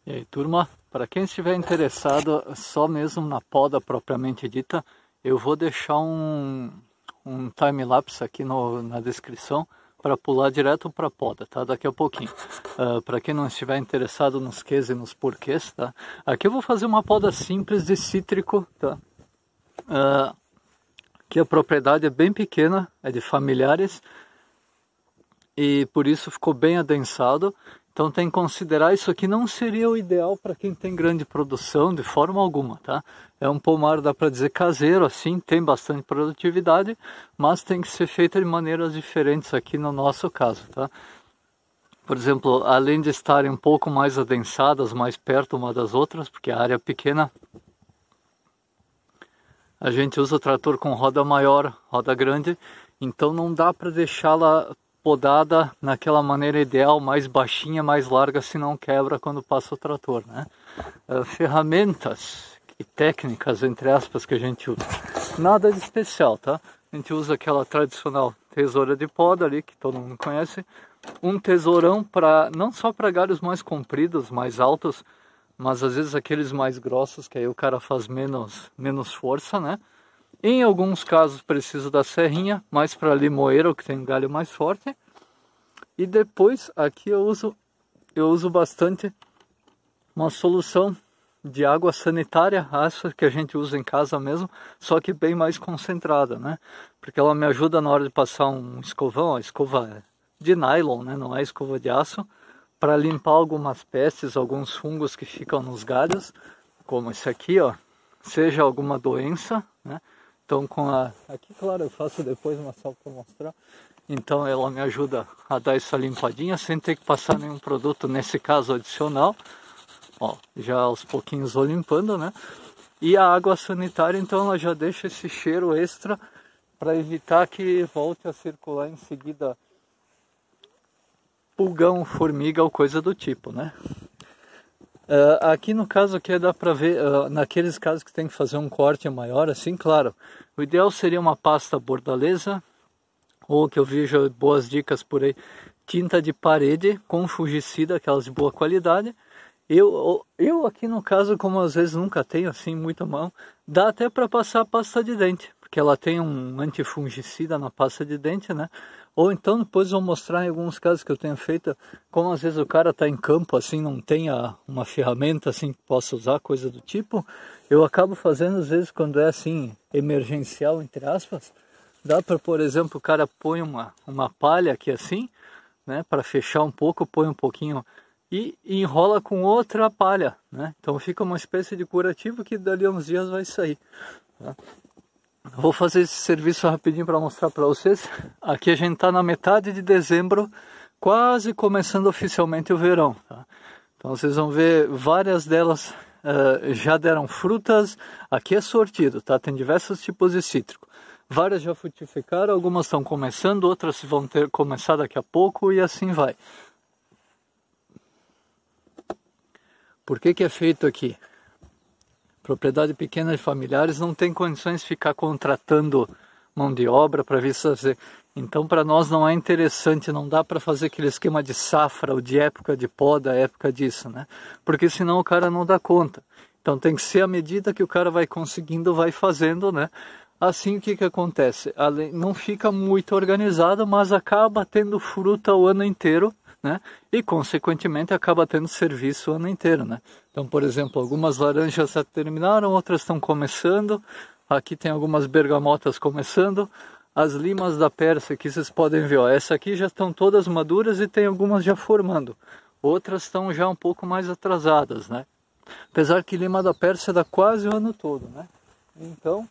E aí, turma, para quem estiver interessado só mesmo na poda propriamente dita, eu vou deixar um time-lapse aqui na descrição para pular direto para a poda, tá? Daqui a pouquinho. Para quem não estiver interessado nos quês e nos porquês, tá? Aqui eu vou fazer uma poda simples de cítrico, tá? Aqui a propriedade é bem pequena, é de familiares e por isso ficou bem adensado. Então tem que considerar, isso aqui não seria o ideal para quem tem grande produção de forma alguma, tá? É um pomar, dá para dizer, caseiro, assim, tem bastante produtividade, mas tem que ser feito de maneiras diferentes aqui no nosso caso, tá? Por exemplo, além de estarem um pouco mais adensadas, mais perto uma das outras, porque a área é pequena, a gente usa o trator com roda maior, roda grande, então não dá para deixá-la podada naquela maneira ideal, mais baixinha, mais larga, senão quebra quando passa o trator, né? Ferramentas e técnicas, entre aspas, que a gente usa. Nada de especial, tá? A gente usa aquela tradicional tesoura de poda ali, que todo mundo conhece. Um tesourão não só para galhos mais compridos, mais altos, mas às vezes aqueles mais grossos, que aí o cara faz menos força, né? Em alguns casos preciso da serrinha, mais para limoeiro, que tem um galho mais forte. E depois aqui eu uso bastante uma solução de água sanitária, essa que a gente usa em casa mesmo, só que bem mais concentrada, né? Porque ela me ajuda na hora de passar um escovão, a escova é de nylon, né? Não é escova de aço, para limpar algumas pestes, alguns fungos que ficam nos galhos, como esse aqui, ó, seja alguma doença, né? Então aqui, claro, eu faço depois uma salva para mostrar. Então ela me ajuda a dar essa limpadinha sem ter que passar nenhum produto, nesse caso adicional. Ó, já aos pouquinhos vou limpando, né? E a água sanitária, então ela já deixa esse cheiro extra para evitar que volte a circular em seguida pulgão, formiga ou coisa do tipo, né? Aqui no caso aqui dá para ver, naqueles casos que tem que fazer um corte maior, assim, claro, o ideal seria uma pasta bordaleza, ou que eu vejo boas dicas por aí, tinta de parede com fungicida, aquelas de boa qualidade. Eu aqui no caso, como às vezes nunca tenho assim muita mão, dá até para passar a pasta de dente, porque ela tem um antifungicida na pasta de dente, né? Ou então depois vou mostrar em alguns casos que eu tenho feito, como às vezes o cara está em campo, assim, não tem uma ferramenta assim que possa usar, coisa do tipo, eu acabo fazendo às vezes quando é assim, emergencial, entre aspas, dá para, por exemplo, o cara põe uma palha aqui assim, né, para fechar um pouco, põe um pouquinho e enrola com outra palha, né? Então fica uma espécie de curativo que dali a uns dias vai sair, tá? Vou fazer esse serviço rapidinho para mostrar para vocês. Aqui a gente está na metade de dezembro, quase começando oficialmente o verão, tá? Então vocês vão ver várias delas já deram frutas. Aqui é sortido, tá? Tem diversos tipos de cítrico. Várias já frutificaram, algumas estão começando, outras vão começar daqui a pouco e assim vai. Por que é feito aqui? Propriedade pequena de familiares não tem condições de ficar contratando mão de obra para vir fazer. Então para nós não é interessante, não dá para fazer aquele esquema de safra ou de época de poda, época disso, né? Porque senão o cara não dá conta. Então tem que ser à medida que o cara vai conseguindo, vai fazendo, né? Assim o que acontece? Não fica muito organizado, mas acaba tendo fruta o ano inteiro, né? E consequentemente acaba tendo serviço o ano inteiro, né? Então, por exemplo, algumas laranjas já terminaram, outras estão começando. Aqui tem algumas bergamotas começando. As limas da Pérsia que vocês podem ver, ó, essa aqui já estão todas maduras e tem algumas já formando. Outras estão já um pouco mais atrasadas, né? Apesar que lima da Pérsia dá quase o ano todo, né? Então,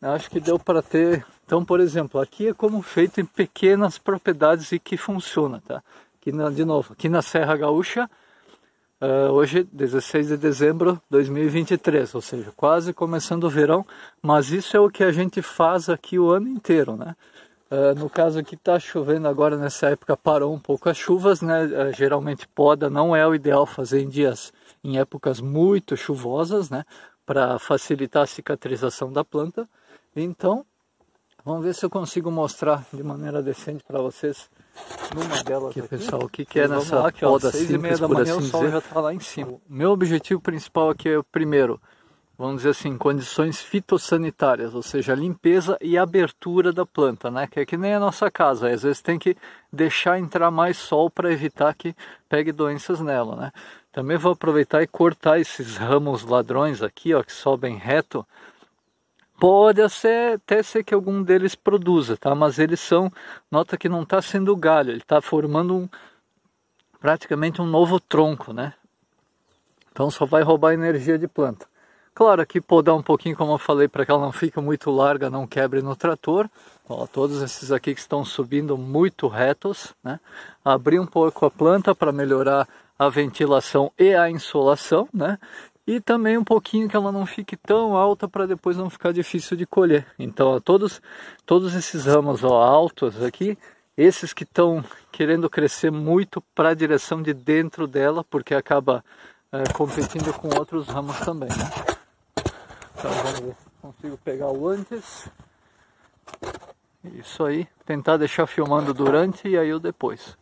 acho que deu para ter. Então, por exemplo, aqui é como feito em pequenas propriedades e que funciona, tá? Aqui de novo, aqui na Serra Gaúcha, hoje 16 de dezembro de 2023, ou seja, quase começando o verão, mas isso é o que a gente faz aqui o ano inteiro, né? No caso aqui está chovendo agora, nessa época parou um pouco as chuvas, né? Geralmente poda não é o ideal fazer em épocas muito chuvosas, né? Para facilitar a cicatrização da planta. Então, vamos ver se eu consigo mostrar de maneira decente para vocês numa delas aqui, aqui. pessoal, o que é Vamos nessa lá, aqui, ó, poda 6:30 simples, da por manhã, assim o sol dizer? já está lá em cima. O meu objetivo principal aqui é o primeiro, vamos dizer assim, condições fitossanitárias, ou seja, limpeza e abertura da planta, né? Que é que nem a nossa casa, às vezes tem que deixar entrar mais sol para evitar que pegue doenças nela, né? Também vou aproveitar e cortar esses ramos ladrões aqui, ó, que sobem reto. Pode até ser que algum deles produza, tá? Mas eles são, nota que não está sendo galho, ele está formando praticamente um novo tronco, né? Então só vai roubar energia de planta. Claro, aqui podar um pouquinho, como eu falei, para que ela não fique muito larga, não quebre no trator. Ó, todos esses aqui que estão subindo muito retos, né? Abrir um pouco a planta para melhorar a ventilação e a insolação, né? E também um pouquinho que ela não fique tão alta para depois não ficar difícil de colher. Então, ó, todos esses ramos, ó, altos aqui, esses que estão querendo crescer muito para a direção de dentro dela, porque acaba competindo com outros ramos também, né? Então vamos ver se consigo pegar o antes. Isso aí, tentar deixar filmando durante e aí o depois.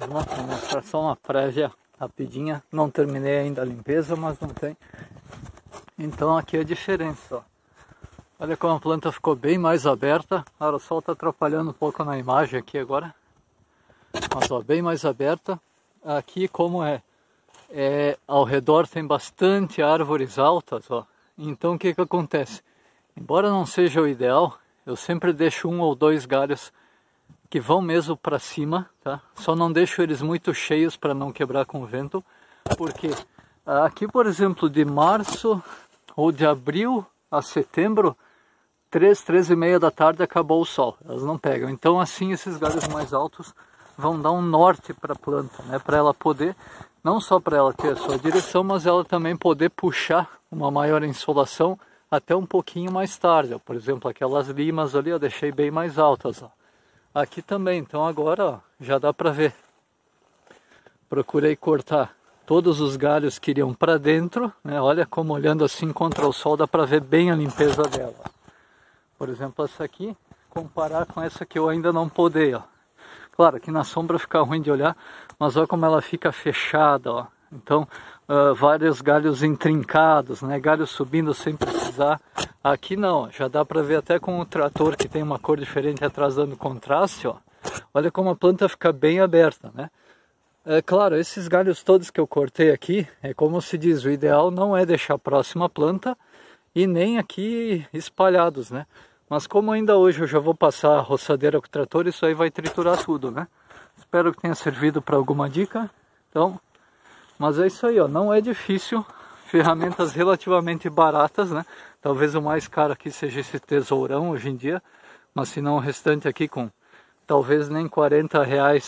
Vou mostrar só uma prévia rapidinha. Não terminei ainda a limpeza, mas não tem. Então aqui é a diferença, ó. Olha como a planta ficou bem mais aberta. Claro, o sol está atrapalhando um pouco na imagem aqui agora. Mas ó, bem mais aberta. Aqui como ao redor tem bastante árvores altas, ó. Então o que acontece? Embora não seja o ideal, eu sempre deixo 1 ou 2 galhos que vão mesmo para cima, tá? Só não deixo eles muito cheios para não quebrar com o vento, porque aqui, por exemplo, de março ou de abril a setembro, 3h30 da tarde acabou o sol, elas não pegam. Então assim esses galhos mais altos vão dar um norte para a planta, né? Para ela poder, não só para ela ter a sua direção, mas ela também poder puxar uma maior insolação até um pouquinho mais tarde. Ó. Por exemplo, aquelas limas ali eu deixei bem mais altas. Ó. Aqui também, então agora ó, já dá para ver. Procurei cortar todos os galhos que iriam para dentro, né? Olha como olhando assim contra o sol dá para ver bem a limpeza dela. Por exemplo, essa aqui, comparar com essa que eu ainda não podei, ó. Claro, aqui na sombra fica ruim de olhar, mas olha como ela fica fechada, ó. Então, vários galhos intrincados, né? Galhos subindo sem precisar. Aqui não, já dá para ver até com o trator que tem uma cor diferente atrás dando contraste, ó. Olha como a planta fica bem aberta, né? É claro, esses galhos todos que eu cortei aqui, é como se diz, o ideal não é deixar próxima à planta e nem aqui espalhados, né? Mas como ainda hoje eu já vou passar a roçadeira com o trator, isso aí vai triturar tudo, né? Espero que tenha servido para alguma dica. Então, mas é isso aí, ó, não é difícil, ferramentas relativamente baratas, né? Talvez o mais caro aqui seja esse tesourão hoje em dia, mas se não o restante aqui com talvez nem R$40